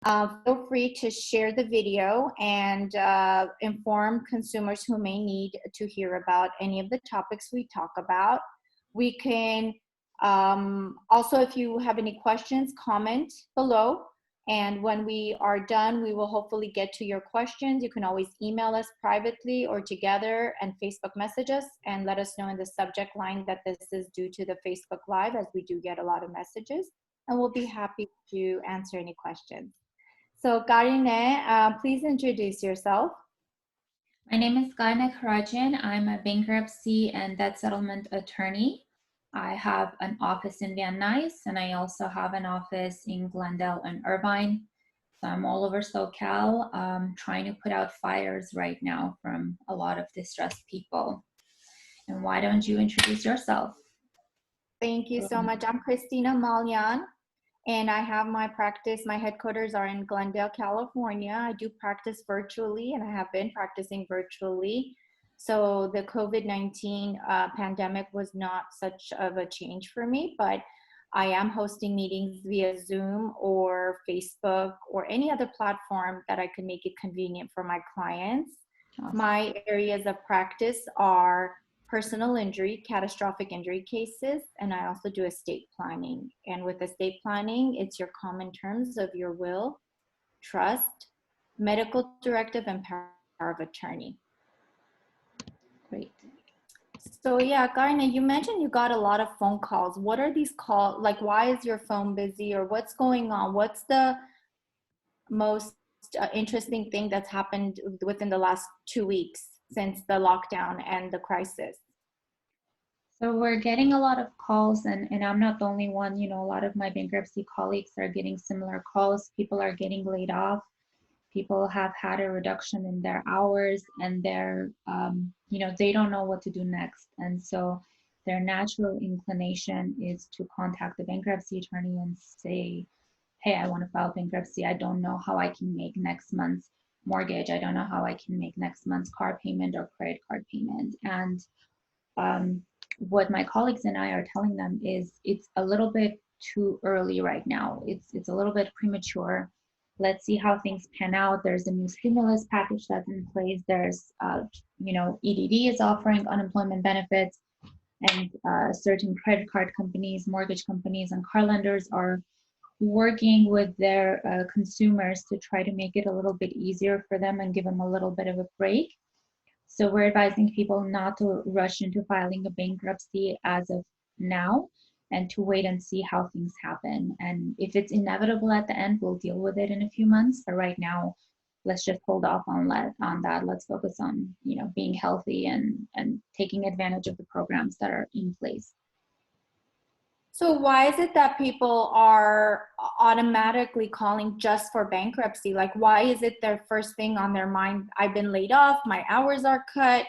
Feel free to share the video and inform consumers who may need to hear about any of the topics we talk about. We can also, if you have any questions, comment below. And when we are done, we will hopefully get to your questions. You can always email us privately or together and Facebook message us and let us know in the subject line that this is due to the Facebook Live, as we do get a lot of messages. And we'll be happy to answer any questions. So Karine, please introduce yourself. My name is Karine Karadjian. I'm a bankruptcy and debt settlement attorney. I have an office in Van Nuys, and I also have an office in Glendale and Irvine. So I'm all over SoCal, trying to put out fires right now from a lot of distressed people. And why don't you introduce yourself? Thank you so much. I'm Christina Malyan, and I have my practice. My headquarters are in Glendale, California. I do practice virtually, and I have been practicing virtually. So the COVID-19 pandemic was not such of a change for me, but I am hosting meetings via Zoom or Facebook or any other platform that I can make it convenient for my clients. Awesome. My areas of practice are personal injury, catastrophic injury cases, and I also do estate planning. And with estate planning, it's your common terms of your will, trust, medical directive, and power of attorney. Great. So yeah, Karine, you mentioned you got a lot of phone calls. What are these calls? Like, why is your phone busy, or what's going on? What's the most interesting thing that's happened within the last 2 weeks since the lockdown and the crisis? So we're getting a lot of calls, and I'm not the only one. You know, a lot of my bankruptcy colleagues are getting similar calls. People are getting laid off. People have had a reduction in their hours, and they're, you know, they don't know what to do next. And so their natural inclination is to contact the bankruptcy attorney and say, hey, I want to file bankruptcy. I don't know how I can make next month's mortgage. I don't know how I can make next month's car payment or credit card payment. And what my colleagues and I are telling them is it's a little bit too early right now. It's a little bit premature. Let's see how things pan out. There's a new stimulus package that's in place. There's, you know, EDD is offering unemployment benefits, and certain credit card companies, mortgage companies, and car lenders are working with their consumers to try to make it a little bit easier for them and give them a little bit of a break. So we're advising people not to rush into filing a bankruptcy as of now, and to wait and see how things happen. And if it's inevitable at the end, we'll deal with it in a few months. But right now, let's just hold off on that. Let's focus on, you know, being healthy and taking advantage of the programs that are in place. So why is it that people are automatically calling just for bankruptcy? Like, why is it their first thing on their mind? I've been laid off, my hours are cut,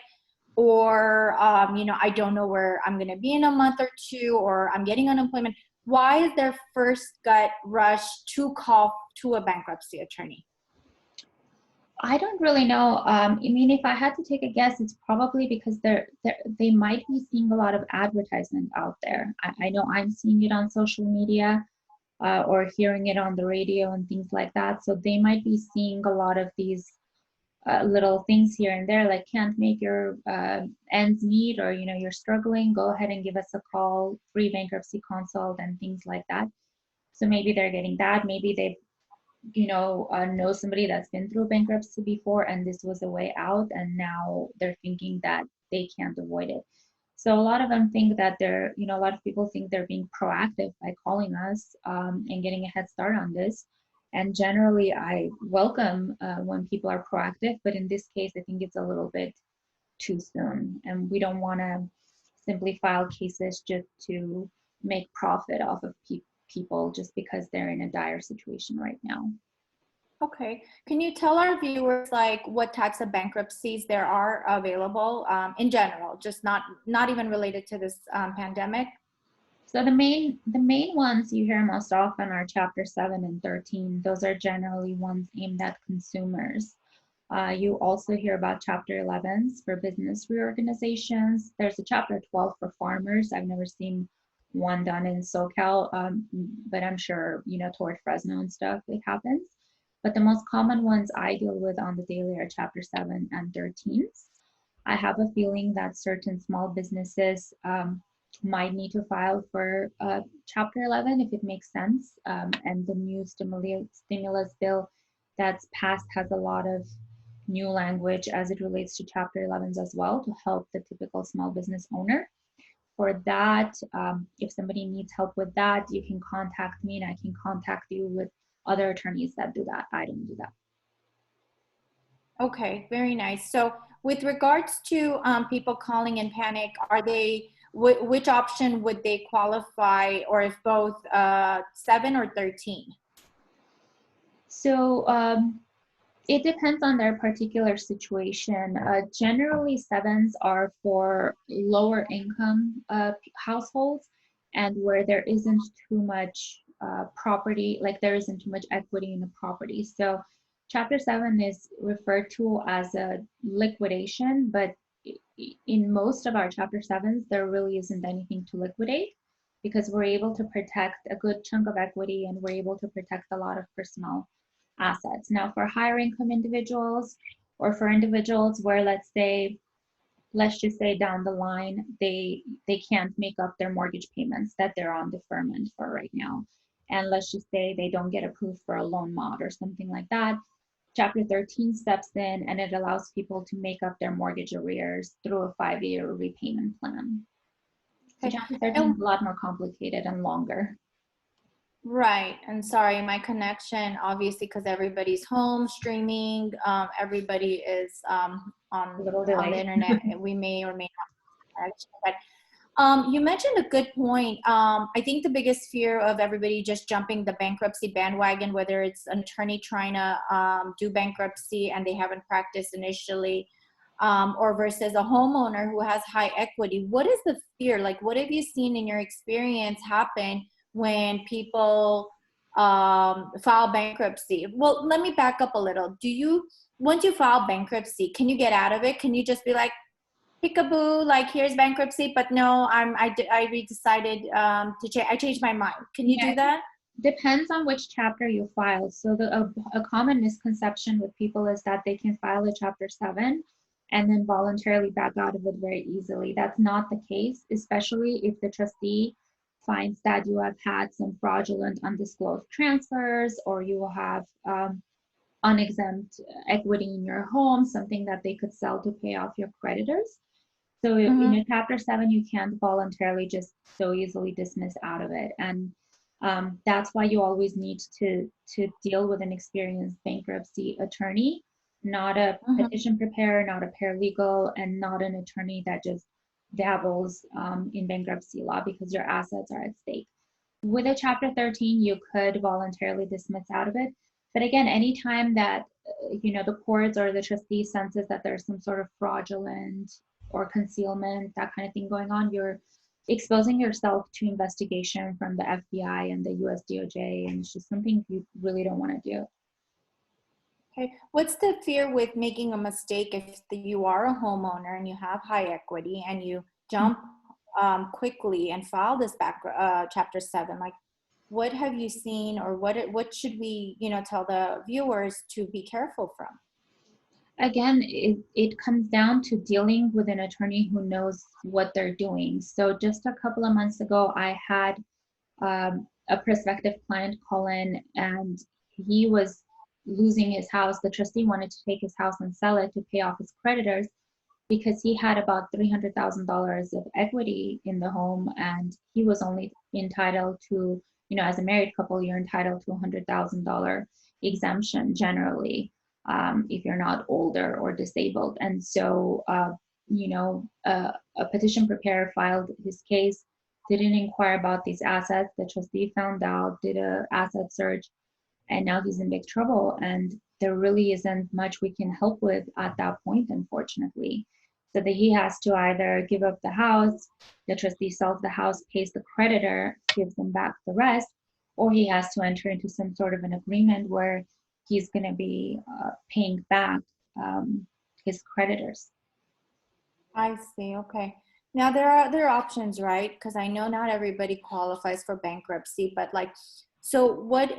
or, you know, I don't know where I'm going to be in a month or two, or I'm getting unemployment. Why is their first gut rush to call to a bankruptcy attorney? I don't really know. I mean, if I had to take a guess, it's probably because they might be seeing a lot of advertisement out there. I know I'm seeing it on social media or hearing it on the radio and things like that. So they might be seeing a lot of these little things here and there, like can't make your ends meet, or, you know, you're struggling, go ahead and give us a call, free bankruptcy consult, and things like that. So maybe they're getting that. Maybe they, you know somebody that's been through bankruptcy before and this was a way out, and now they're thinking that they can't avoid it. So a lot of them think that they're, you know, a lot of people think they're being proactive by calling us and getting a head start on this. And generally, I welcome when people are proactive, but in this case, I think it's a little bit too soon, and we don't want to simply file cases just to make profit off of people just because they're in a dire situation right now. Okay. Can you tell our viewers, like, what types of bankruptcies there are available in general, just not even related to this pandemic? So the main ones you hear most often are Chapter 7 and 13. Those are generally ones aimed at consumers. You also hear about Chapter 11s for business reorganizations. There's a Chapter 12 for farmers. I've never seen one done in SoCal, but I'm sure, you know, toward Fresno and stuff, it happens. But the most common ones I deal with on the daily are Chapter 7 and 13s. I have a feeling that certain small businesses might need to file for Chapter 11 if it makes sense. And the new stimulus bill that's passed has a lot of new language as it relates to Chapter 11s as well to help the typical small business owner. For that, if somebody needs help with that, you can contact me and I can contact you with other attorneys that do that. I don't do that. Okay, very nice. So with regards to people calling in panic, are they, which option would they qualify, or if both 7 or 13? So it depends on their particular situation. Generally, 7s are for lower income households and where there isn't too much property, like there isn't too much equity in the property. So Chapter 7 is referred to as a liquidation, but in most of our Chapter 7s, there really isn't anything to liquidate because we're able to protect a good chunk of equity and we're able to protect a lot of personal assets. Now, for higher income individuals or for individuals where let's just say down the line, they can't make up their mortgage payments that they're on deferment for right now. And let's just say they don't get approved for a loan mod or something like that. Chapter 13 steps in and it allows people to make up their mortgage arrears through a 5-year repayment plan. So Chapter 13 is a lot more complicated and longer. Right. And sorry, my connection, obviously, because everybody's home streaming, everybody is on the internet. We may or may not. But you mentioned a good point. I think the biggest fear of everybody just jumping the bankruptcy bandwagon, whether it's an attorney trying to do bankruptcy and they haven't practiced initially, or versus a homeowner who has high equity. What is the fear? Like, what have you seen in your experience happen when people file bankruptcy? Well, let me back up a little. Once you file bankruptcy, can you get out of it? Can you just be like, peekaboo, like here's bankruptcy, but no, I decided I changed my mind. Can you do that? Depends on which chapter you file. So a common misconception with people is that they can file a Chapter 7 and then voluntarily back out of it very easily. That's not the case, especially if the trustee finds that you have had some fraudulent undisclosed transfers or you have unexempt equity in your home, something that they could sell to pay off your creditors. So in a Chapter 7, you can't voluntarily just so easily dismiss out of it. And that's why you always need to deal with an experienced bankruptcy attorney, not a petition preparer, not a paralegal, and not an attorney that just dabbles in bankruptcy law because your assets are at stake. With a Chapter 13, you could voluntarily dismiss out of it. But again, anytime that the courts or the trustee senses that there's some sort of fraudulent or concealment, that kind of thing going on, you're exposing yourself to investigation from the FBI and the US DOJ, and it's just something you really don't want to do. Okay. What's the fear with making a mistake if you are a homeowner and you have high equity and you jump quickly and file this Chapter 7? Like, what have you seen, or what should we tell the viewers to be careful from? Again, it comes down to dealing with an attorney who knows what they're doing. So just a couple of months ago, I had a prospective client call in and he was losing his house. The trustee wanted to take his house and sell it to pay off his creditors because he had about $300,000 of equity in the home and he was only entitled to, as a married couple, you're entitled to $100,000 exemption generally. If you're not older or disabled. And so, a petition preparer filed his case, didn't inquire about these assets. The trustee found out, did an asset search, and now he's in big trouble. And there really isn't much we can help with at that point, unfortunately. So that he has to either give up the house, the trustee sells the house, pays the creditor, gives them back the rest, or he has to enter into some sort of an agreement where he's going to be paying back his creditors. I see. Okay. Now there are options, right? Because I know not everybody qualifies for bankruptcy, but like, So what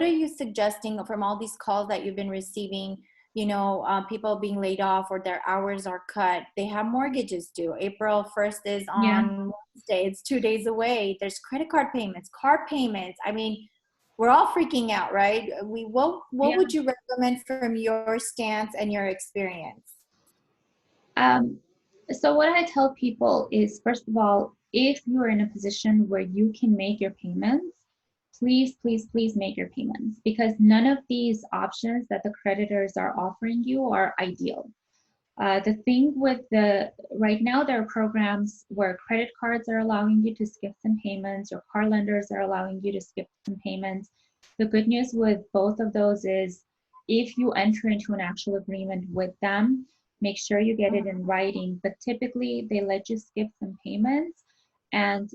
are you suggesting from all these calls that you've been receiving? People being laid off or their hours are cut. They have mortgages due. April 1st is Yeah. on Wednesday. It's 2 days away. There's credit card payments, car payments. I mean, we're all freaking out, right? What Yeah. would you recommend from your stance and your experience? So what I tell people is, first of all, if you're in a position where you can make your payments, please, please, please make your payments, because none of these options that the creditors are offering you are ideal. The thing with right now, there are programs where credit cards are allowing you to skip some payments, or car lenders are allowing you to skip some payments. The good news with both of those is if you enter into an actual agreement with them, make sure you get it in writing. But typically, they let you skip some payments, and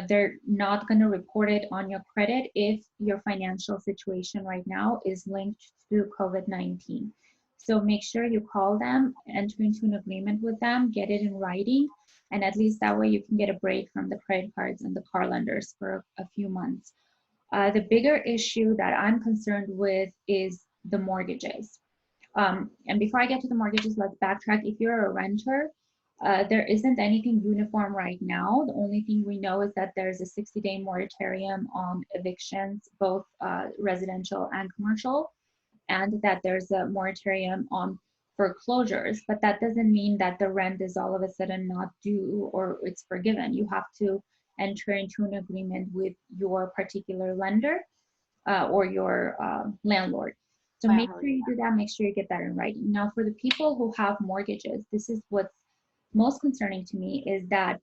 they're not going to report it on your credit if your financial situation right now is linked to COVID-19. So make sure you call them, enter into an agreement with them, get it in writing, and at least that way you can get a break from the credit cards and the car lenders for a few months. The bigger issue that I'm concerned with is the mortgages. And before I get to the mortgages, let's backtrack. If you're a renter, there isn't anything uniform right now. The only thing we know is that there's a 60-day moratorium on evictions, both residential and commercial, and that there's a moratorium on foreclosures. But that doesn't mean that the rent is all of a sudden not due or it's forgiven. You have to enter into an agreement with your particular lender or your landlord. So make sure you do that, make sure you get that in writing. Now, for the people who have mortgages, this is what's most concerning to me, is that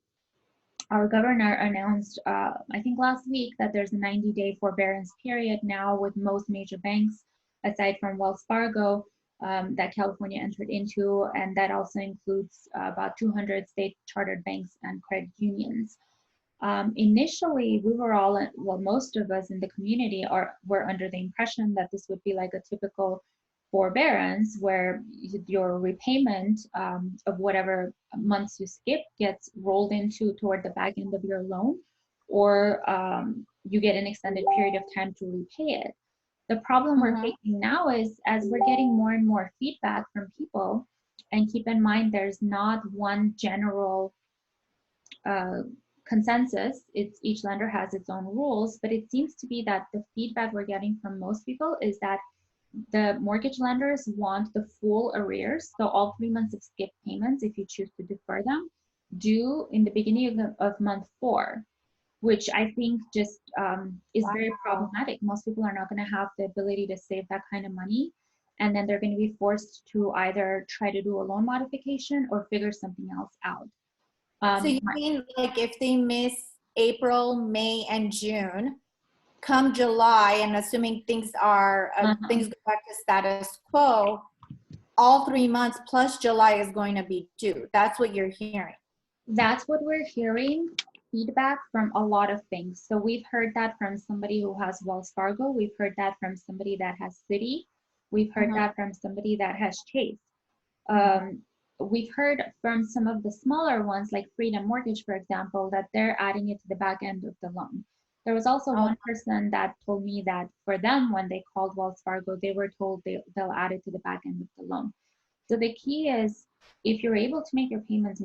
our governor announced, I think last week, that there's a 90-day forbearance period now with most major banks, aside from Wells Fargo, that California entered into, and that also includes about 200 state chartered banks and credit unions. Initially, we were all, well, most of us in the community were under the impression that this would be like a typical forbearance where your repayment of whatever months you skip gets rolled into toward the back end of your loan, or you get an extended period of time to repay it. The problem we're facing now is, as we're getting more and more feedback from people, and keep in mind there's not one general consensus, it's each lender has its own rules, but it seems to be that the feedback we're getting from most people is that the mortgage lenders want the full arrears, so all 3 months of skip payments, if you choose to defer them, due in the beginning of month 4, which I think just is very problematic. Most people are not going to have the ability to save that kind of money, and then they're going to be forced to either try to do a loan modification or figure something else out. So you mean like if they miss April, May, and June, come July, and assuming things are things go back to status quo, all 3 months plus July is going to be due. That's what you're hearing. That's what we're hearing. Feedback from a lot of things. So we've heard that from somebody who has Wells Fargo. We've heard that from somebody that has Citi. We've heard that from somebody that has Chase. We've heard from some of the smaller ones, like Freedom Mortgage, for example, that they're adding it to the back end of the loan. There was also one person that told me that for them, when they called Wells Fargo, they were told they'll add it to the back end of the loan. So the key is, if you're able to make your payments,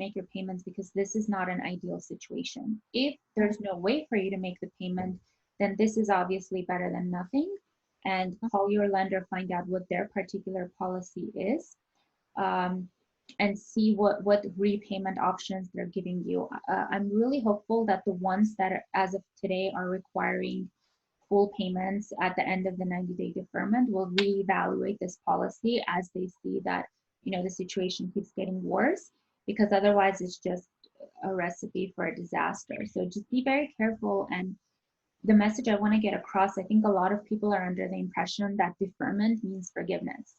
because this is not an ideal situation. If there's no way for you to make the payment, then this is obviously better than nothing. And call your lender, find out what their particular policy is, and see what repayment options they're giving you. I'm really hopeful that the ones that are, as of today, are requiring full payments at the end of the 90-day deferment will reevaluate this policy as they see that the situation keeps getting worse, because otherwise it's just a recipe for a disaster. So just be very careful. And the message I want to get across, I think a lot of people are under the impression that deferment means forgiveness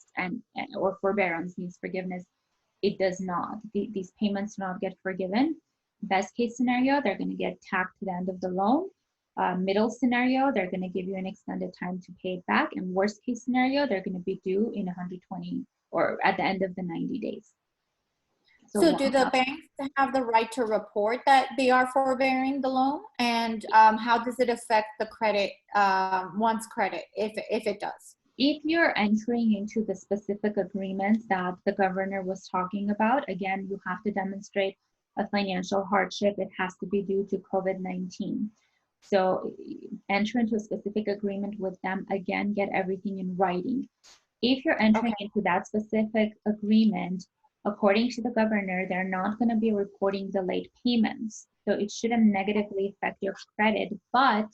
or forbearance means forgiveness. It does not. These payments do not get forgiven. Best case scenario, they're going to get tacked to the end of the loan. Middle scenario, they're going to give you an extended time to pay it back. And worst case scenario, they're going to be due in 120 or at the end of the 90 days. So do the banks have the right to report that they are forbearing the loan? And how does it affect the credit, one's credit, if it does? If you're entering into the specific agreements that the governor was talking about, again, you have to demonstrate a financial hardship. It has to be due to COVID-19. So enter into a specific agreement with them. Again, get everything in writing. If you're entering into that specific agreement, according to the governor, they're not going to be reporting the late payments. So it shouldn't negatively affect your credit, but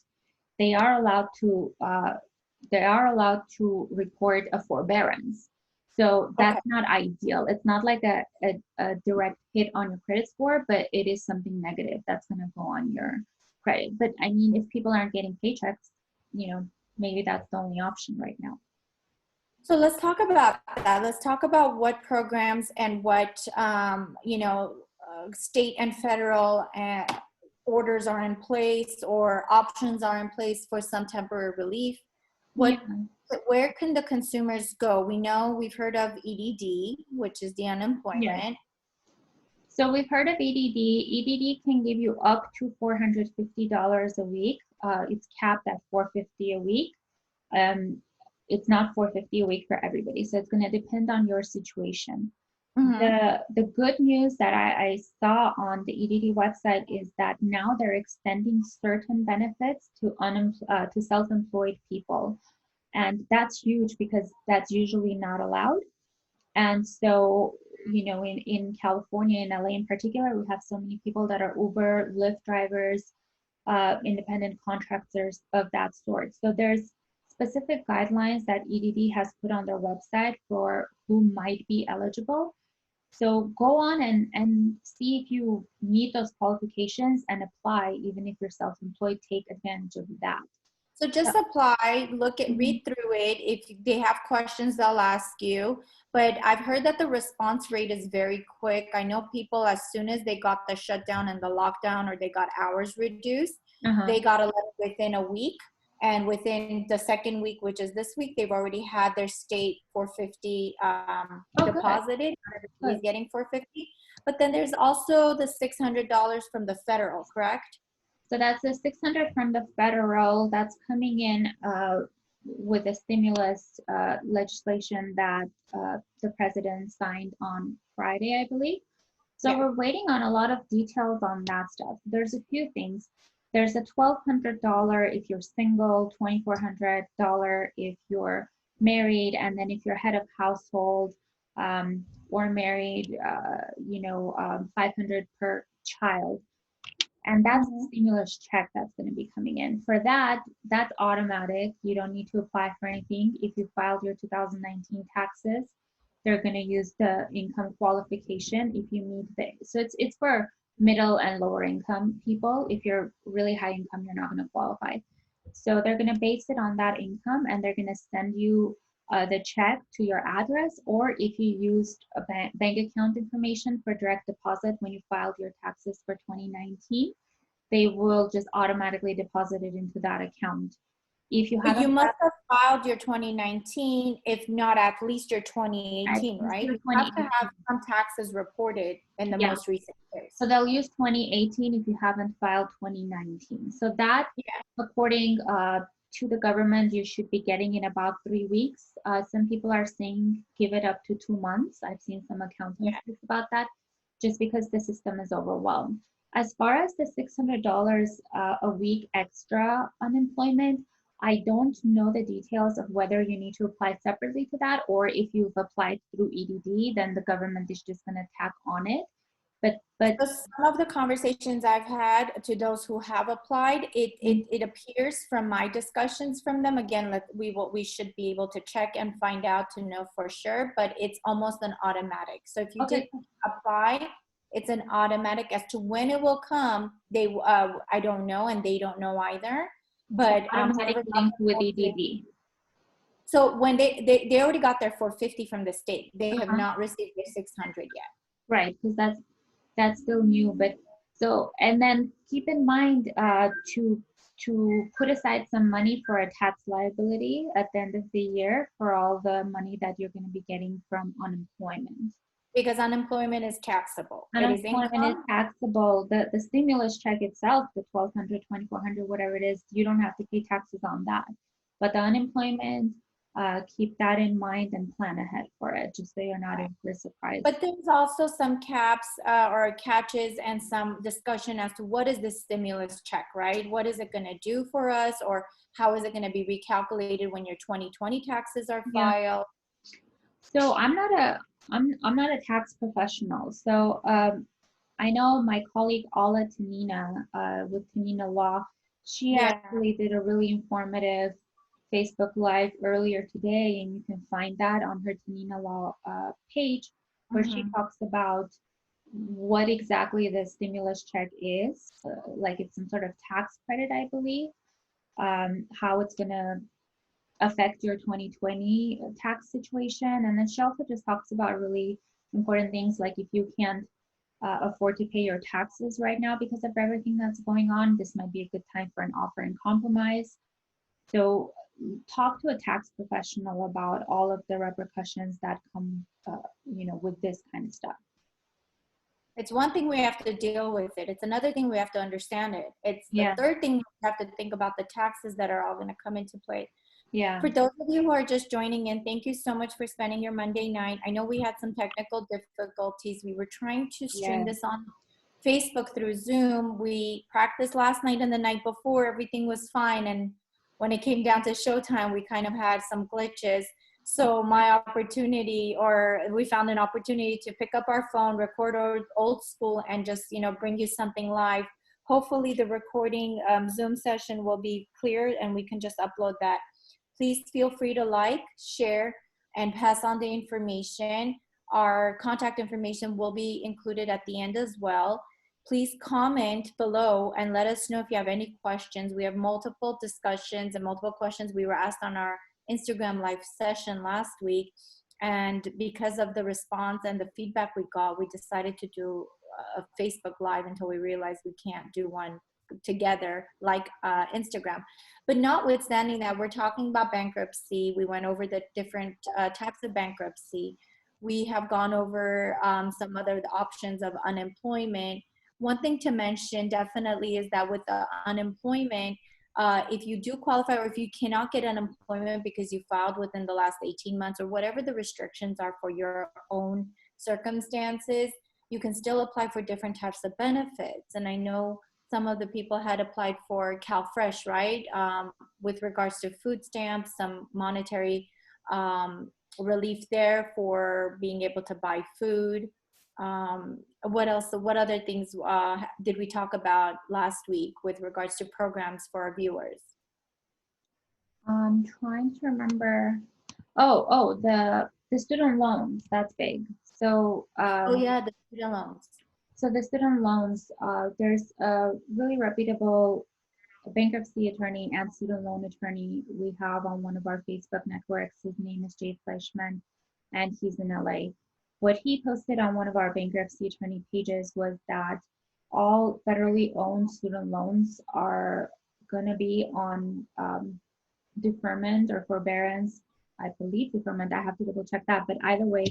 they are allowed to report a forbearance. So that's not ideal. It's not like a direct hit on your credit score, but it is something negative that's going to go on your credit. But I mean, if people aren't getting paychecks, maybe that's the only option right now. So let's talk about that. Let's talk about what programs and what, state and federal orders are in place or options are in place for some temporary relief. Where can the consumers go? We know we've heard of EDD, which is the unemployment. Yes. So we've heard of EDD. EDD can give you up to $450 a week. It's capped at $450 a week. It's not $450 a week for everybody. So it's going to depend on your situation. The good news that I saw on the EDD website is that now they're extending certain benefits to self-employed people. And that's huge because that's usually not allowed. And so, in California, in LA in particular, we have so many people that are Uber, Lyft drivers, independent contractors of that sort. So there's specific guidelines that EDD has put on their website for who might be eligible. So go on and see if you meet those qualifications and apply. Even if you're self-employed, take advantage of that. So just apply, read through it. If they have questions, they'll ask you. But I've heard that the response rate is very quick. I know people, as soon as they got the shutdown and the lockdown, or they got hours reduced, they got a letter within a week. And within the second week, which is this week, they've already had their state $450 deposited. Everybody's getting $450. But then there's also the $600 from the federal, correct? So that's the $600 from the federal that's coming in with the stimulus legislation that the president signed on Friday, I believe. So we're waiting on a lot of details on that stuff. There's a few things. There's a $1,200 if you're single, $2,400 if you're married, and then if you're head of household or married, $500 per child. And that's the stimulus check that's going to be coming in. For that, that's automatic. You don't need to apply for anything. If you filed your 2019 taxes, they're going to use the income qualification if you meet so it's for middle and lower income people. If you're really high income, you're not going to qualify. So they're going to base it on that income, and they're going to send you the check to your address, or if you used a bank account information for direct deposit when you filed your taxes for 2019, they will just automatically deposit it into that account. If you haven't, you must have filed your 2019, if not at least your 2018, right? You have to have some taxes reported in the most recent years. So they'll use 2018 if you haven't filed 2019. So that, according to the government, you should be getting in about 3 weeks. Some people are saying give it up to 2 months. I've seen some accountants speak about that, just because the system is overwhelmed. As far as the $600 a week extra unemployment, I don't know the details of whether you need to apply separately to that, or if you've applied through EDD, then the government is just going to tack on it. But so some of the conversations I've had to those who have applied, it appears from my discussions from them, again, we should be able to check and find out to know for sure, but it's almost an automatic. So if you did apply, it's an automatic. As to when it will come, I don't know, and they don't know either. But with EDD. So when they already got their $450 from the state, they have not received their $600 yet. Right, because that's still new. But so, and then keep in mind to put aside some money for a tax liability at the end of the year for all the money that you're going to be getting from unemployment. Because unemployment is taxable. It is Unemployment is income. taxable. The stimulus check itself, the 1,200, 2,400, whatever it is, you don't have to pay taxes on that. But the unemployment, keep that in mind and plan ahead for it, just so you're not in for a surprise. But there's also some caps or catches and some discussion as to what is this stimulus check, right? What is it going to do for us, or how is it going to be recalculated when your 2020 taxes are filed? So I'm not a tax professional. So I know my colleague Ala Tanina with Tanina Law, she actually did a really informative Facebook Live earlier today, and you can find that on her Tanina Law page, where she talks about what exactly the stimulus check is. Like it's some sort of tax credit, I believe, how it's going to affect your 2020 tax situation. And then she also just talks about really important things like if you can't afford to pay your taxes right now because of everything that's going on, this might be a good time for an offer in compromise. So talk to a tax professional about all of the repercussions that come, with this kind of stuff. It's one thing we have to deal with it. It's another thing we have to understand it. It's the third thing we have to think about the taxes that are all going to come into play. Yeah. For those of you who are just joining in, thank you so much for spending your Monday night. I know we had some technical difficulties. We were trying to stream this on Facebook through Zoom. We practiced last night and the night before. Everything was fine. And when it came down to showtime, we kind of had some glitches. So my opportunity, or we found an opportunity to pick up our phone, record our old school, and just, bring you something live. Hopefully the recording Zoom session will be clear and we can just upload that. Please feel free to like, share, and pass on the information. Our contact information will be included at the end as well. Please comment below and let us know if you have any questions. We have multiple discussions and multiple questions we were asked on our Instagram live session last week. And because of the response and the feedback we got, we decided to do a Facebook Live until we realized we can't do one together like Instagram. But notwithstanding that, we're talking about bankruptcy. We went over the different types of bankruptcy. We have gone over some other options of unemployment. One thing to mention definitely is that with the unemployment, if you do qualify, or if you cannot get unemployment because you filed within the last 18 months or whatever the restrictions are for your own circumstances, you can still apply for different types of benefits. And I know some of the people had applied for CalFresh, right? With regards to food stamps, some monetary relief there for being able to buy food. What else? What other things did we talk about last week with regards to programs for our viewers? I'm trying to remember. The student loans, that's big. So the student loans. So the student loans, there's a really reputable bankruptcy attorney and student loan attorney we have on one of our Facebook networks. His name is Jay Fleischman, and he's in LA. What he posted on one of our bankruptcy attorney pages was that all federally owned student loans are going to be on deferment or forbearance. I believe deferment, I have to double check that, but either way,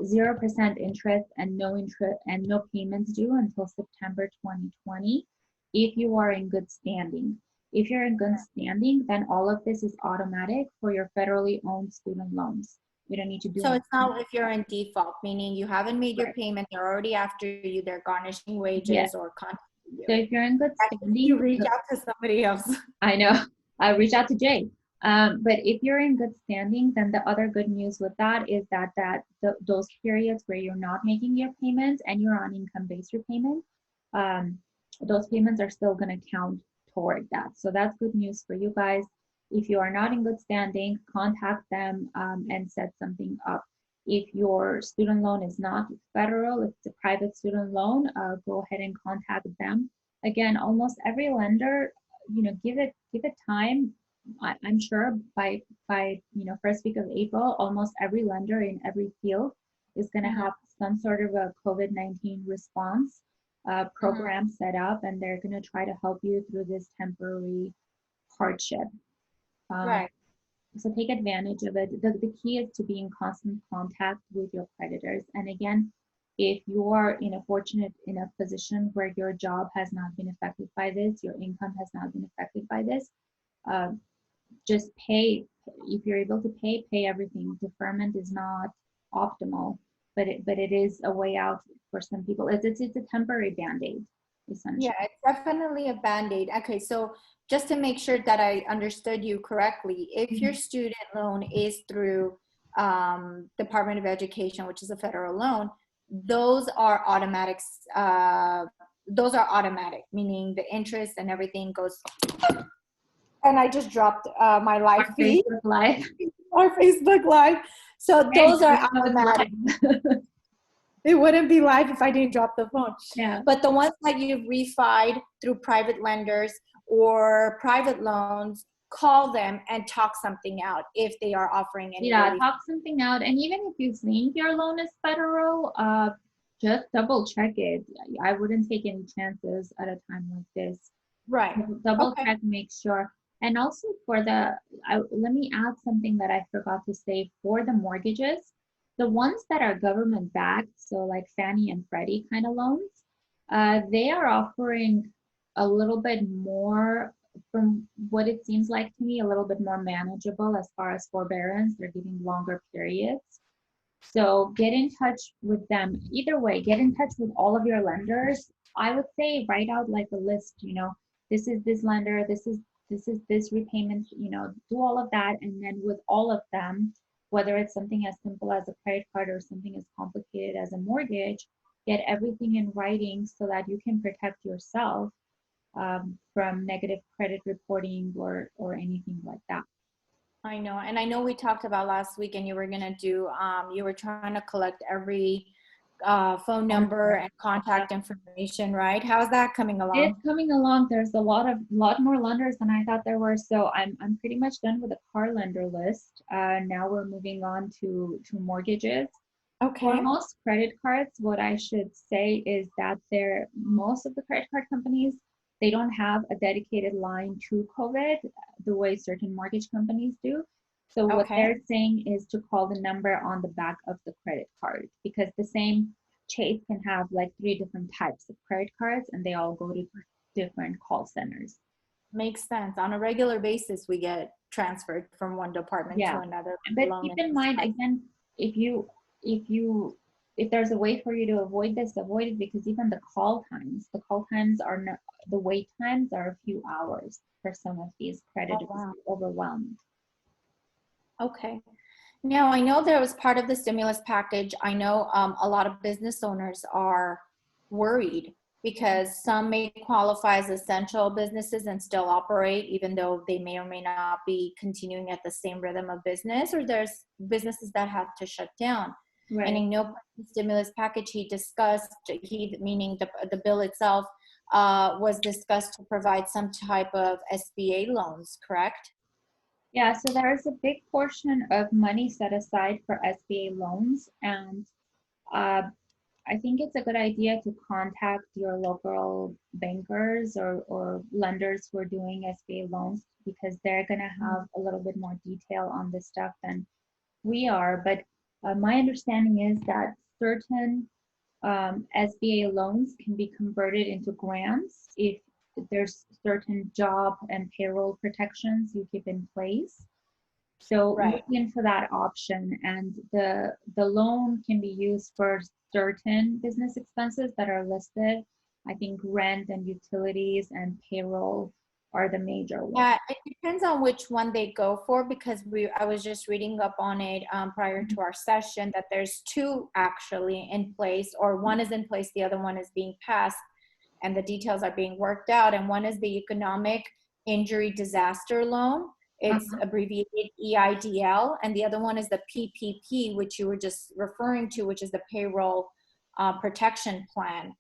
0% interest and no payments due until September 2020 if you are in good standing. If you're in good standing, then all of this is automatic for your federally owned student loans. You don't need to do So it's not if you're in default, meaning you haven't made your payment, they're already after you, they're garnishing wages or contacting you. So if you're in good standing, you reach out to somebody else. I know. I reach out to Jay. But if you're in good standing, then the other good news with that is that those periods where you're not making your payments and you're on income-based repayment, those payments are still going to count toward that. So that's good news for you guys. If you are not in good standing, contact them and set something up. If your student loan is not federal, if it's a private student loan, go ahead and contact them. Again, almost every lender, give it time. I'm sure by first week of April, almost every lender in every field is going to have some sort of a COVID-19 response program set up, and they're going to try to help you through this temporary hardship. Right. So take advantage of it. The key is to be in constant contact with your creditors. And again, if you are in a fortunate enough position where your job has not been affected by this, your income has not been affected by this, just pay. If you're able to pay everything. Deferment is not optimal, but it is a way out for some people. It's a temporary band-aid, essentially. Yeah, it's definitely a Band-Aid. Okay, so just to make sure that I understood you correctly, if your student loan is through Department of Education, which is a federal loan, those are automatics. Those are automatic, meaning the interest and everything goes. And I just dropped my live Our feed, Facebook Live. our Facebook Live. So those are automatic. It wouldn't be live if I didn't drop the phone. Yeah. But the ones that you've refied through private lenders or private loans, call them and talk something out if they are offering any relief. Talk something out. And even if you think your loan is federal, just double check it. I wouldn't take any chances at a time like this. Right. Double check, make sure. And also for let me add something that I forgot to say. For the mortgages, the ones that are government backed, so like Fannie and Freddie kind of loans, they are offering a little bit more, from what it seems like to me, a little bit more manageable as far as forbearance. They're giving longer periods. So get in touch with them. Either way, get in touch with all of your lenders. I would say write out like a list, this is this lender, this is this repayment, do all of that. And then with all of them, whether it's something as simple as a credit card or something as complicated as a mortgage, get everything in writing so that you can protect yourself from negative credit reporting or anything like that. I know. And I know we talked about last week and you were going to do, you were trying to collect every phone number and contact information, right? How's that coming along? It's coming along. There's a lot more lenders than I thought there were. So I'm pretty much done with the car lender list. Now we're moving on to mortgages. Okay. For most credit cards, what I should say is that most of the credit card companies, they don't have a dedicated line to COVID the way certain mortgage companies do. So what they're saying is to call the number on the back of the credit card, because the same Chase can have like 3 different types of credit cards and they all go to different call centers. Makes sense. On a regular basis, we get transferred from one department to another. But keep in mind, again, if there's a way for you to avoid this, avoid it, because even the call times are not, the wait times are a few hours for some of these creditors. Overwhelmed. Okay. Now, I know there was part of the stimulus package. I know a lot of business owners are worried because some may qualify as essential businesses and still operate, even though they may or may not be continuing at the same rhythm of business, or there's businesses that have to shut down. Right. And I know the stimulus package meaning the bill itself, was discussed to provide some type of SBA loans, correct? Yeah, so there's a big portion of money set aside for SBA loans, and I think it's a good idea to contact your local bankers or lenders who are doing SBA loans, because they're going to have a little bit more detail on this stuff than we are. But my understanding is that certain SBA loans can be converted into grants if there's certain job and payroll protections you keep in place. So look into that option, and the loan can be used for certain business expenses that are listed. I think rent and utilities and payroll are the major ones. Yeah, it depends on which one they go for, because I was just reading up on it prior to our session that there's 2 actually in place, or one is in place, the other one is being passed, and the details are being worked out. And one is the Economic Injury Disaster Loan. It's abbreviated EIDL. And the other one is the PPP, which you were just referring to, which is the Payroll Protection Plan.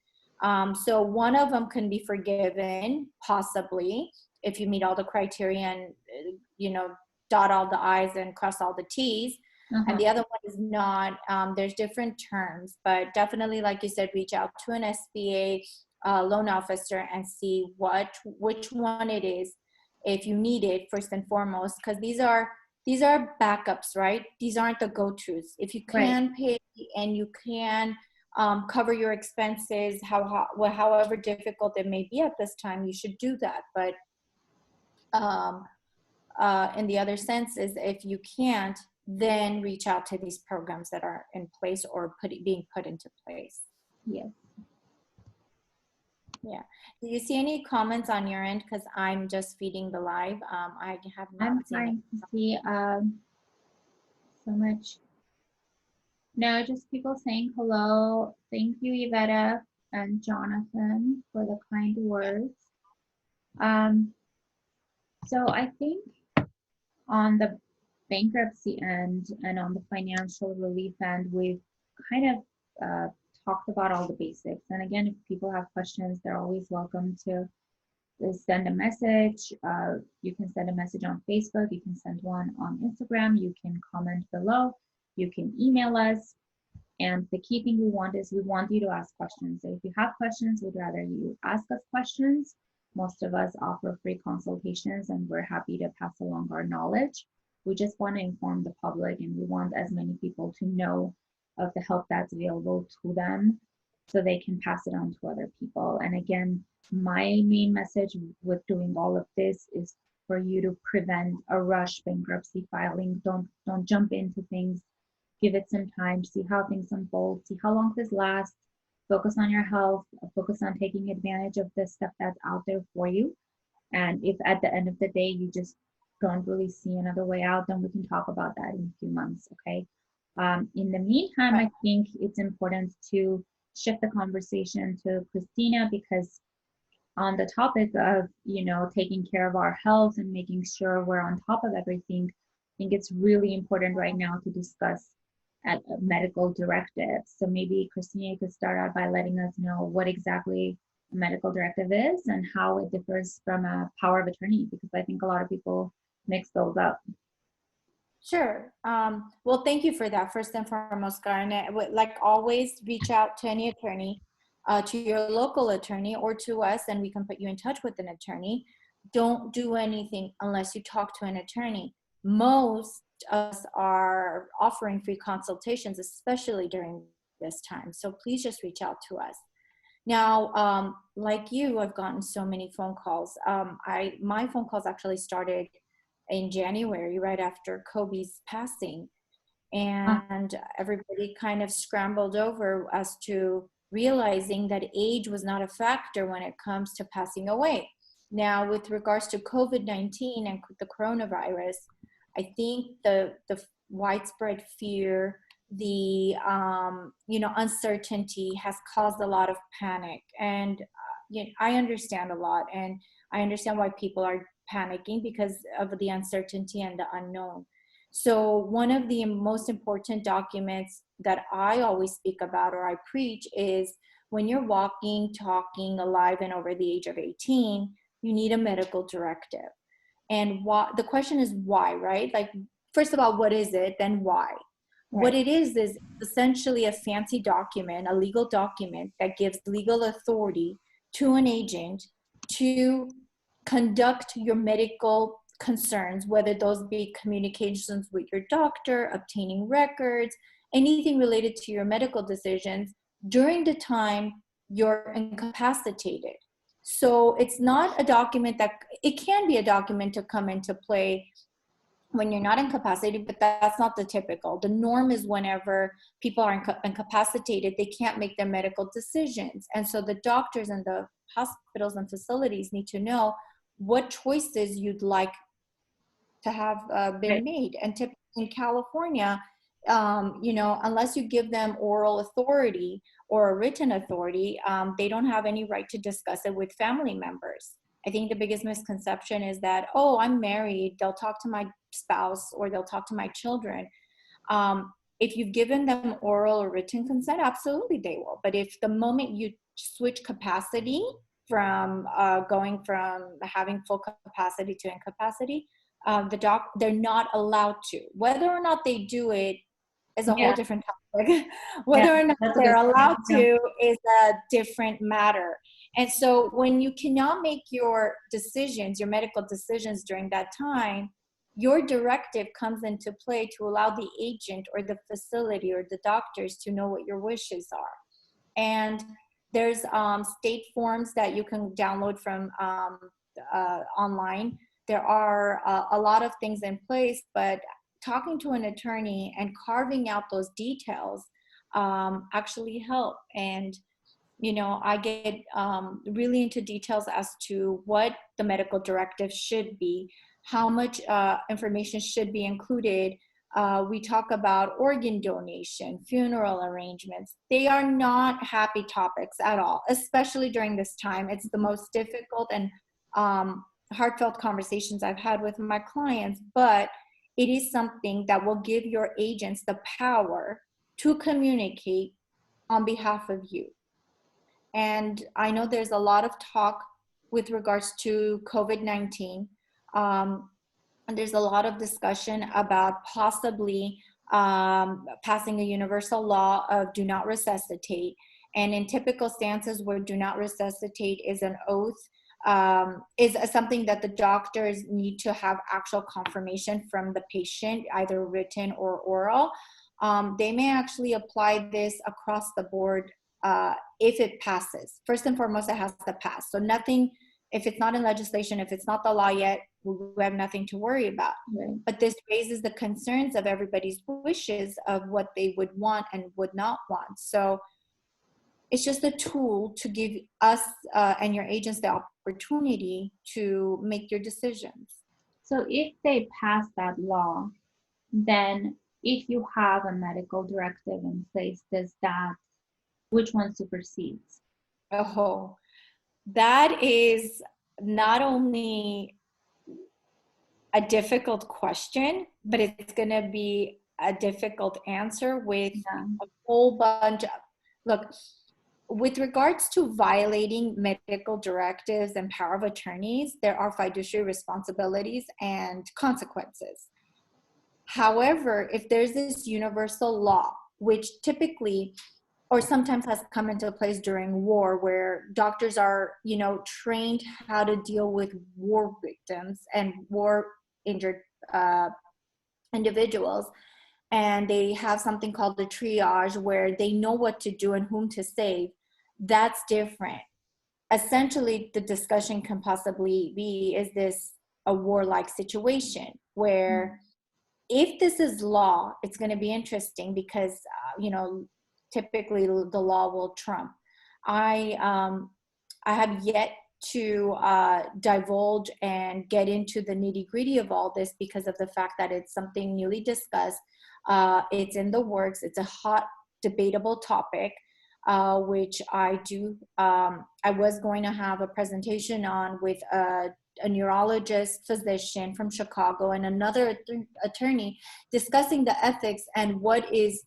So one of them can be forgiven, possibly, if you meet all the criteria and, dot all the I's and cross all the T's. And the other one is not. There's different terms, but definitely, like you said, reach out to an SBA loan officer and see which one it is, if you need it, first and foremost, because these are these are backups, right? These aren't the go-tos. If you Right. can pay and you can cover your expenses, however difficult it may be at this time, you should do that. But um, in the other sense is if you can't, then reach out to these programs that are in place or being put into place. Yes. Yeah. Do you see any comments on your end? Because I'm just feeding the live. I have I'm not seen it. trying to see so much. No, just people saying hello. Thank you, Yvetta and Jonathan, for the kind words. So I think on the bankruptcy end and on the financial relief end, we've kind of talked about all the basics. And again, if people have questions, they're always welcome to send a message. You can send a message on Facebook. You can send one on Instagram. You can comment below. You can email us. And the key thing we want is we want you to ask questions. So if you have questions, we'd rather you ask us questions. Most of us offer free consultations and we're happy to pass along our knowledge. We just want to inform the public and we want as many people to know of the help that's available to them so they can pass it on to other people. And again, my main message with doing all of this is for you to prevent a rush bankruptcy filing. Don't jump into things. Give it some time, see how things unfold, see how long this lasts, focus on your health, focus on taking advantage of the stuff that's out there for you. And if at the end of the day, you just don't really see another way out, then we can talk about that in a few months, okay? In the meantime, I think it's important to shift the conversation to Christina because on the topic of, taking care of our health and making sure we're on top of everything, I think it's really important right now to discuss at medical directives. So maybe Christina, you could start out by letting us know what exactly a medical directive is and how it differs from a power of attorney, because I think a lot of people mix those up. Sure. Well, thank you for that. First and foremost, Karine, like always, reach out to any attorney, to your local attorney or to us, and we can put you in touch with an attorney. Don't do anything unless you talk to an attorney. Most of us are offering free consultations, especially during this time. So please just reach out to us. Now, like you, I've gotten so many phone calls. My phone calls actually started in January, right after Kobe's passing. And everybody kind of scrambled over as to realizing that age was not a factor when it comes to passing away. Now, with regards to COVID-19 and the coronavirus, I think the widespread fear, the uncertainty has caused a lot of panic. And I understand a lot, and I understand why people are panicking because of the uncertainty and the unknown. So one of the most important documents that I always speak about or I preach is when you're walking, talking, alive, and over the age of 18, you need a medical directive. And the question is why, right? Like, first of all, what is it? Then why? Right. What it is essentially a fancy document, a legal document that gives legal authority to an agent to conduct your medical concerns, whether those be communications with your doctor, obtaining records, anything related to your medical decisions during the time you're incapacitated. So it's not a document it can be a document to come into play when you're not incapacitated, but that's not the typical. The norm is whenever people are incapacitated, they can't make their medical decisions. And so the doctors and the hospitals and facilities need to know what choices you'd like to have been made. And typically in California, unless you give them oral authority or a written authority, they don't have any right to discuss it with family members. I think the biggest misconception is that, oh, I'm married, they'll talk to my spouse or they'll talk to my children. If you've given them oral or written consent, absolutely they will. But if the moment you switch capacity from going from having full capacity to incapacity, they're not allowed to. Whether or not they do it is a whole different topic. Whether or not they're allowed to is a different matter. And so when you cannot make your decisions, your medical decisions during that time, your directive comes into play to allow the agent or the facility or the doctors to know what your wishes are. And there's state forms that you can download from online. There are a lot of things in place, but talking to an attorney and carving out those details actually help. And I get really into details as to what the medical directive should be, how much information should be included. We talk about organ donation, funeral arrangements. They are not happy topics at all, especially during this time. It's the most difficult and heartfelt conversations I've had with my clients, but it is something that will give your agents the power to communicate on behalf of you. And I know there's a lot of talk with regards to COVID-19. And there's a lot of discussion about possibly passing a universal law of do not resuscitate. And in typical stances where do not resuscitate is an oath, is something that the doctors need to have actual confirmation from the patient, either written or oral. They may actually apply this across the board if it passes. First and foremost, it has to pass. So nothing, if it's not in legislation, if it's not the law yet, we have nothing to worry about. Right. But this raises the concerns of everybody's wishes of what they would want and would not want. So it's just a tool to give us and your agents the opportunity to make your decisions. So if they pass that law, then if you have a medical directive in place, which one supersedes? Oh, that is not only a difficult question, but it's going to be a difficult answer with a whole bunch of, look, with regards to violating medical directives and power of attorneys, there are fiduciary responsibilities and consequences. However, if there's this universal law, which typically or sometimes has come into place during war, where doctors are, trained how to deal with war victims and war injured individuals. And they have something called the triage where they know what to do and whom to save. That's different. Essentially, the discussion can possibly be, is this a warlike situation where if this is law, it's going to be interesting because, typically the law will trump. I have yet to divulge and get into the nitty-gritty of all this because of the fact that it's something newly discussed. It's in the works. It's a hot, debatable topic, which I was going to have a presentation on with a neurologist physician from Chicago and another attorney discussing the ethics and what is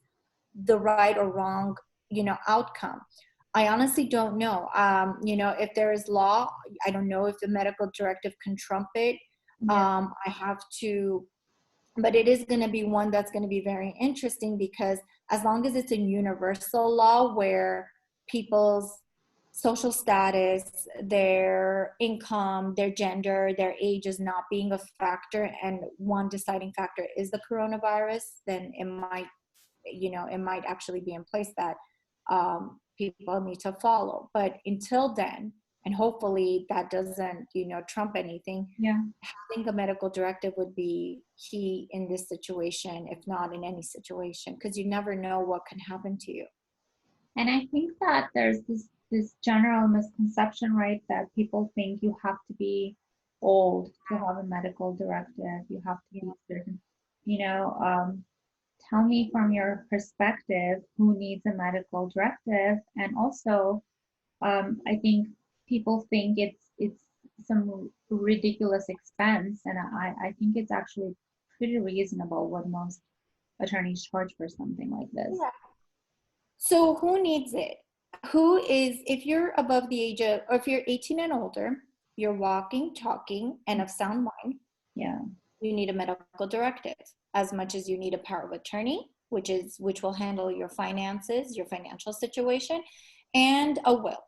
the right or wrong, outcome. I honestly don't know. If there is law, I don't know if the medical directive can trump it. I have to, but it is going to be one that's going to be very interesting because as long as it's a universal law where people's social status, their income, their gender, their age is not being a factor, and one deciding factor is the coronavirus, then it might actually be in place that people need to follow. But until then, and hopefully that doesn't, trump anything, having a medical directive would be key in this situation, if not in any situation, because you never know what can happen to you. And I think that there's this general misconception, right, that people think you have to be old to have a medical directive. You have to be certain, tell me from your perspective, who needs a medical directive? And also, I think people think it's some ridiculous expense, and I think it's actually pretty reasonable what most attorneys charge for something like this. Yeah. So who needs it? If you're above the age of, or if you're 18 and older, you're walking, talking, and of sound mind, you need a medical directive as much as you need a power of attorney, which will handle your finances, your financial situation, and a will.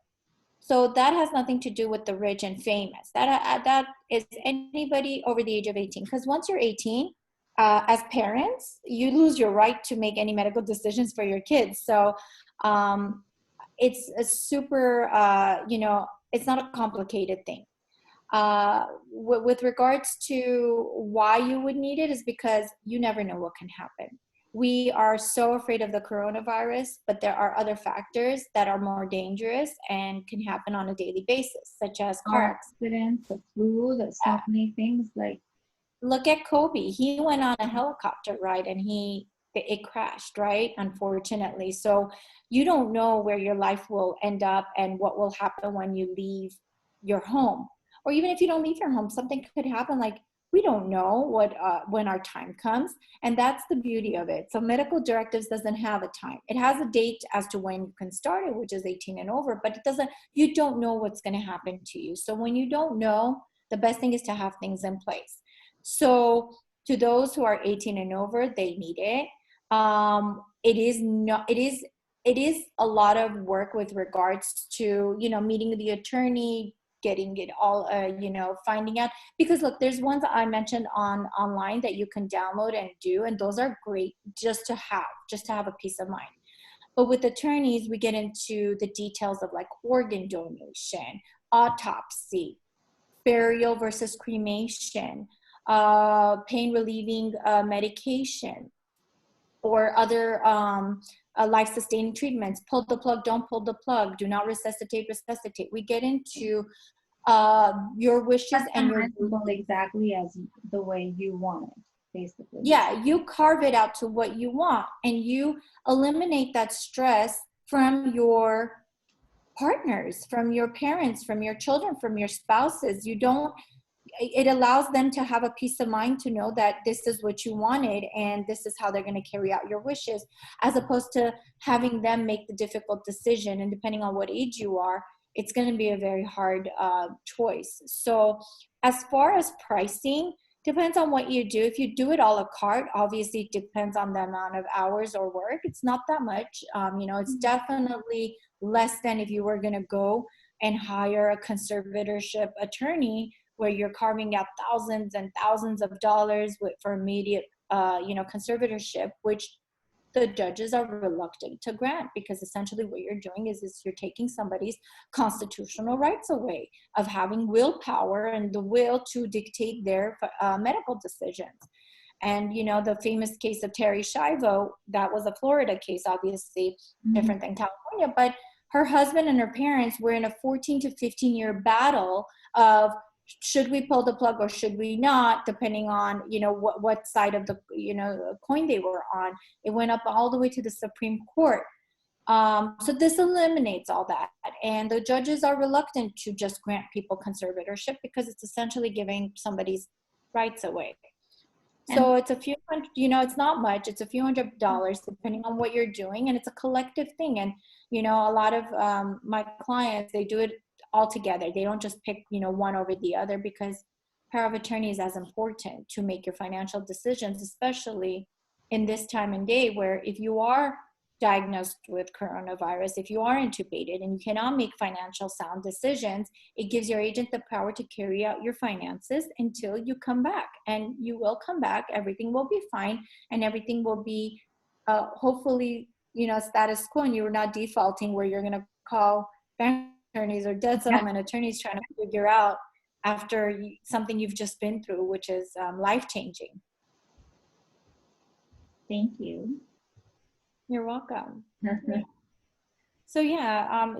So that has nothing to do with the rich and famous. That is anybody over the age of 18. Because once you're 18, as parents, you lose your right to make any medical decisions for your kids. So it's a super, it's not a complicated thing. With regards to why you would need it is because you never know what can happen. We are so afraid of the coronavirus, but there are other factors that are more dangerous and can happen on a daily basis, such as car accidents, the flu, there's so many things like. Look at Kobe. He went on a helicopter ride and it crashed, right? Unfortunately. So you don't know where your life will end up and what will happen when you leave your home. Or even if you don't leave your home, something could happen. Like, we don't know when our time comes, and that's the beauty of it. So medical directives doesn't have a time. It has a date as to when you can start it, which is 18 and over, but it doesn't. You don't know what's going to happen to you. So when you don't know, the best thing is to have things in place. So to those who are 18 and over, they need it. It is a lot of work with regards to, meeting the attorney, getting it all, finding out, because look, there's ones I mentioned online that you can download and do, and those are great just to have a peace of mind. But with attorneys, we get into the details of like organ donation, autopsy, burial versus cremation, pain relieving medication, or other life-sustaining treatments. Pull the plug, don't pull the plug, do not resuscitate. We get into your wishes and your exactly as the way you want it, basically. Yeah, you carve it out to what you want, and you eliminate that stress from your partners, from your parents, from your children, from your spouses. It allows them to have a peace of mind to know that this is what you wanted and this is how they're going to carry out your wishes, as opposed to having them make the difficult decision. And depending on what age you are, it's going to be a very hard choice. So as far as pricing, depends on what you do. If you do it a la carte, obviously it depends on the amount of hours or work. It's not that much. It's definitely less than if you were going to go and hire a conservatorship attorney, where you're carving out thousands and thousands of dollars for immediate, conservatorship, which the judges are reluctant to grant, because essentially what you're doing is you're taking somebody's constitutional rights away of having willpower and the will to dictate their medical decisions. And, the famous case of Terry Schiavo, that was a Florida case, obviously different than California, but her husband and her parents were in a 14 to 15-year battle of, should we pull the plug or should we not, depending on, what side of the, coin they were on. It went up all the way to the Supreme Court. So this eliminates all that. And the judges are reluctant to just grant people conservatorship, because it's essentially giving somebody's rights away. So it's a few hundred, it's not much. It's a few $100s depending on what you're doing. And it's a collective thing. And, a lot of my clients, they do it all together. They don't just pick, one over the other, because power of attorney is as important to make your financial decisions, especially in this time and day, where if you are diagnosed with coronavirus, if you are intubated and you cannot make financial sound decisions, it gives your agent the power to carry out your finances until you come back. And you will come back, everything will be fine, and everything will be hopefully, status quo, and you're not defaulting where you're going to call bank attorneys or debt settlement attorneys trying to figure out after something you've just been through, which is life-changing. Thank you. You're welcome. So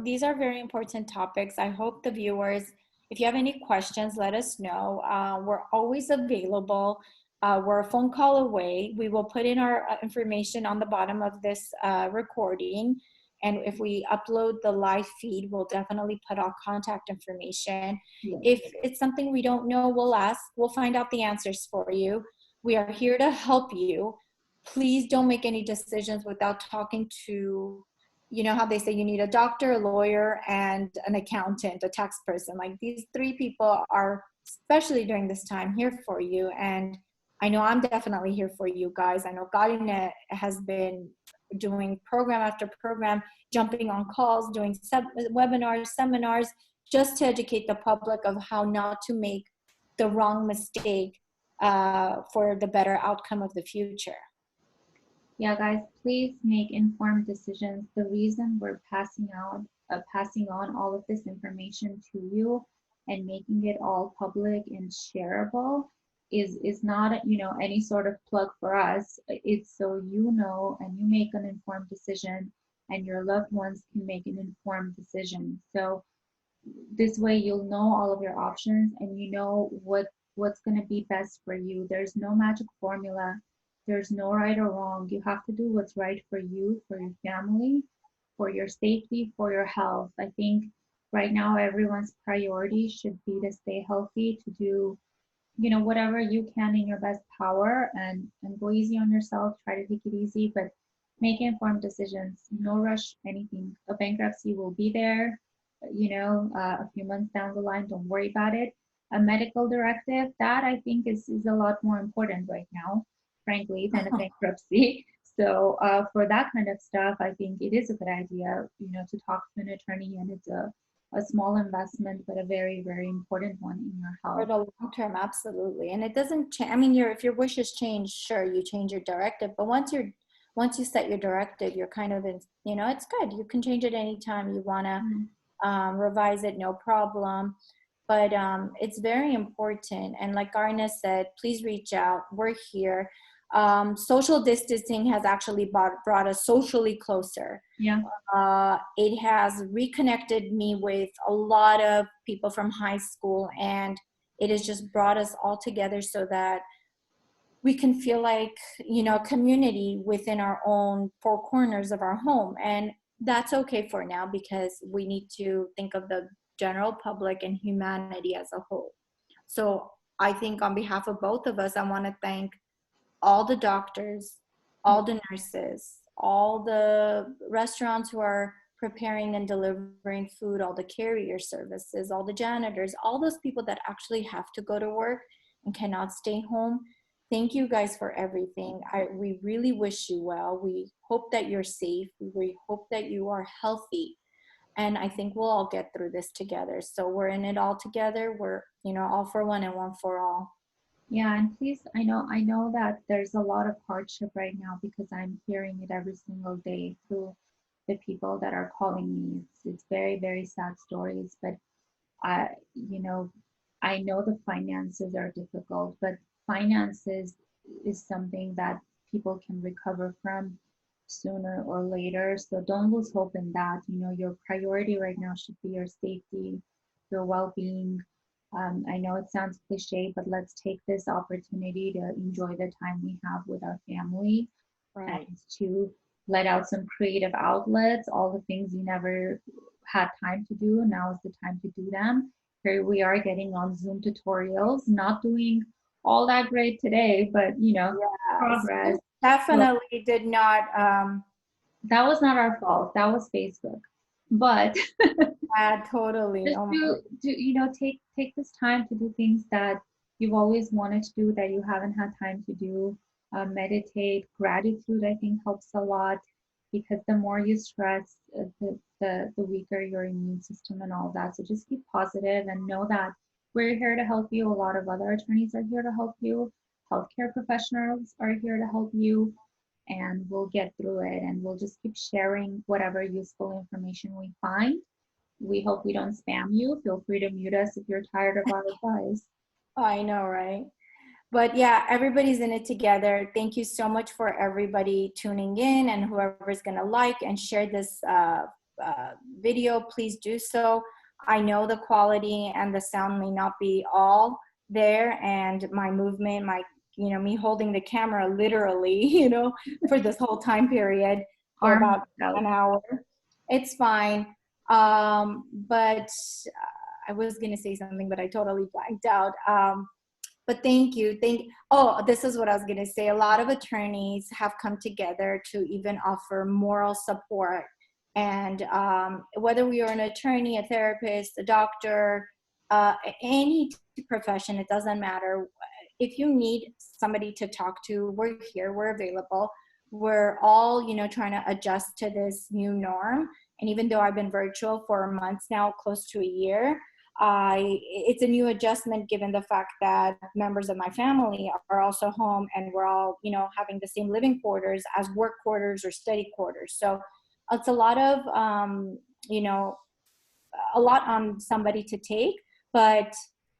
these are very important topics. I hope the viewers, if you have any questions, let us know. We're always available. We're a phone call away. We will put in our information on the bottom of this recording. And if we upload the live feed, we'll definitely put our contact information. Yes. If it's something we don't know, we'll ask. We'll find out the answers for you. We are here to help you. Please don't make any decisions without talking to, how they say you need a doctor, a lawyer, and an accountant, a tax person. Like, these three people are, especially during this time, here for you. And I know I'm definitely here for you guys. I know Karine has been doing program after program, jumping on calls, doing webinars, seminars, just to educate the public of how not to make the wrong mistake for the better outcome of the future. Yeah, guys, please make informed decisions. The reason we're passing on all of this information to you and making it all public and shareable is not, you know, any sort of plug for us. It's so you know and you make an informed decision, and your loved ones can make an informed decision. So this way you'll know all of your options, and you know what's going to be best for you. There's no magic formula. There's no right or wrong. You have to do what's right for you, for your family, for your safety, for your health. I think right now everyone's priority should be to stay healthy, to do, you know, whatever you can in your best power, and go easy on yourself. Try to take it easy, but make informed decisions. No rush anything. A bankruptcy will be there, you know, a few months down the line. Don't worry about it. A medical directive, that I think is a lot more important right now, frankly, than a bankruptcy. So for that kind of stuff, I think it is a good idea, you know, to talk to an attorney, and it's a small investment, but a very, very important one in your health. For the long term, absolutely. And it doesn't change. I mean, if your wishes change, sure, you change your directive. But once you set your directive, you're kind of in, you know, it's good. You can change it anytime you want to revise it, no problem. But it's very important. And like Garna said, please reach out. We're here. Social distancing has actually brought us socially closer. Yeah. It has reconnected me with a lot of people from high school, and it has just brought us all together so that we can feel like, you know, a community within our own four corners of our home. And that's okay for now, because we need to think of the general public and humanity as a whole. So I think on behalf of both of us, I want to thank all the doctors, all the nurses, all the restaurants who are preparing and delivering food, all the carrier services, all the janitors, all those people that actually have to go to work and cannot stay home. Thank you guys for everything. We really wish you well. We hope that you're safe. We hope that you are healthy. And I think we'll all get through this together. So we're in it all together. We're, you know, all for one and one for all. Yeah, and please, I know that there's a lot of hardship right now, because I'm hearing it every single day through the people that are calling me. It's very, very sad stories, but you know, I know the finances are difficult, but finances is something that people can recover from sooner or later. So don't lose hope in that. You know, your priority right now should be your safety, your well-being. I know it sounds cliche, but let's take this opportunity to enjoy the time we have with our family, Right. and to let out some creative outlets, all the things you never had time to do. Now is the time to do them. Here we are getting on Zoom tutorials, not doing all that great today, but you know, progress. Definitely did not. That was not our fault. That was Facebook. But Totally. just do you know, take this time to do things that you've always wanted to do that you haven't had time to do. Meditate. Gratitude, I think, helps a lot, because the more you stress, the weaker your immune system and all that. So just keep positive and know that we're here to help you. A lot of other attorneys are here to help you. Healthcare professionals are here to help you, and we'll get through it, and we'll just keep sharing whatever useful information we find. We hope we don't spam you. Feel free to mute us if you're tired of our advice. I know, right? But yeah, everybody's in it together. Thank you so much for everybody tuning in, and whoever's going to like and share this video, please do so. I know the quality and the sound may not be all there, and my movement, you know, me holding the camera literally, you know, for this whole time period for about an hour. It's fine. But I was going to say something, but I totally blanked out. But thank you. Oh, this is what I was going to say. A lot of attorneys have come together to even offer moral support. And whether we are an attorney, a therapist, a doctor, any profession, it doesn't matter. If you need somebody to talk to, we're here, we're available. we're all, you know, trying to adjust to this new norm. And even though I've been virtual for months now, close to a year, it's a new adjustment given the fact that members of my family are also home and we're all, you know, having the same living quarters as work quarters or study quarters. So it's a lot of, you know, a lot on somebody to take, but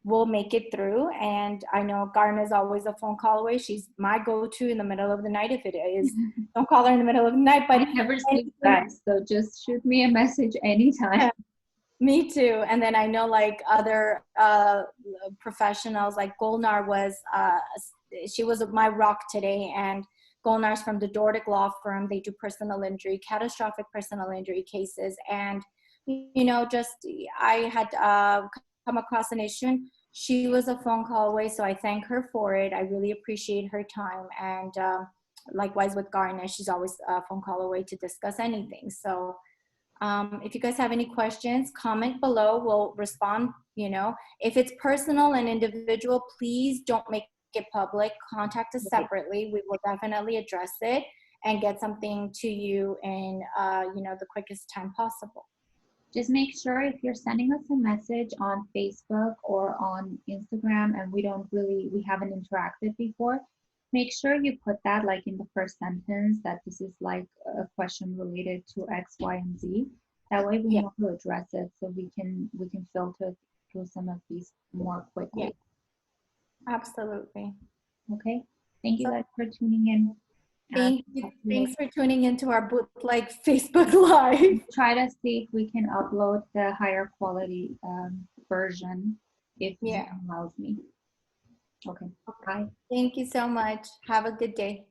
we'll make it through. And I know Garna is always a phone call away. She's my go-to in the middle of the night. If it is, don't call her in the middle of the night, but I never sleep best, so just shoot me a message anytime. me too. And then I know like other professionals, like Golnar was, she was my rock today. And Golnar's from the Dordic law firm. They do personal injury, catastrophic personal injury cases. And, you know, just I had come across an issue. She was a phone call away. So I thank her for it. I really appreciate her time. And likewise with Garna, she's always a phone call away to discuss anything. So if you guys have any questions, comment below. We'll respond. You know, if it's personal and individual, please don't make it public. Contact us separately. We will definitely address it and get something to you in, you know, the quickest time possible. Just make sure if you're sending us a message on Facebook or on Instagram and we haven't interacted before, make sure you put that like in the first sentence that this is like a question related to X, Y, and Z. That way we know to address it so we can filter through some of these more quickly. Yeah. Absolutely. Okay. Thank you guys for tuning in. Thank you. Thanks for tuning into our bootleg Facebook Live. Try to see if we can upload the higher quality version if Zoom allows me. Okay. Bye. Thank you so much. Have a good day.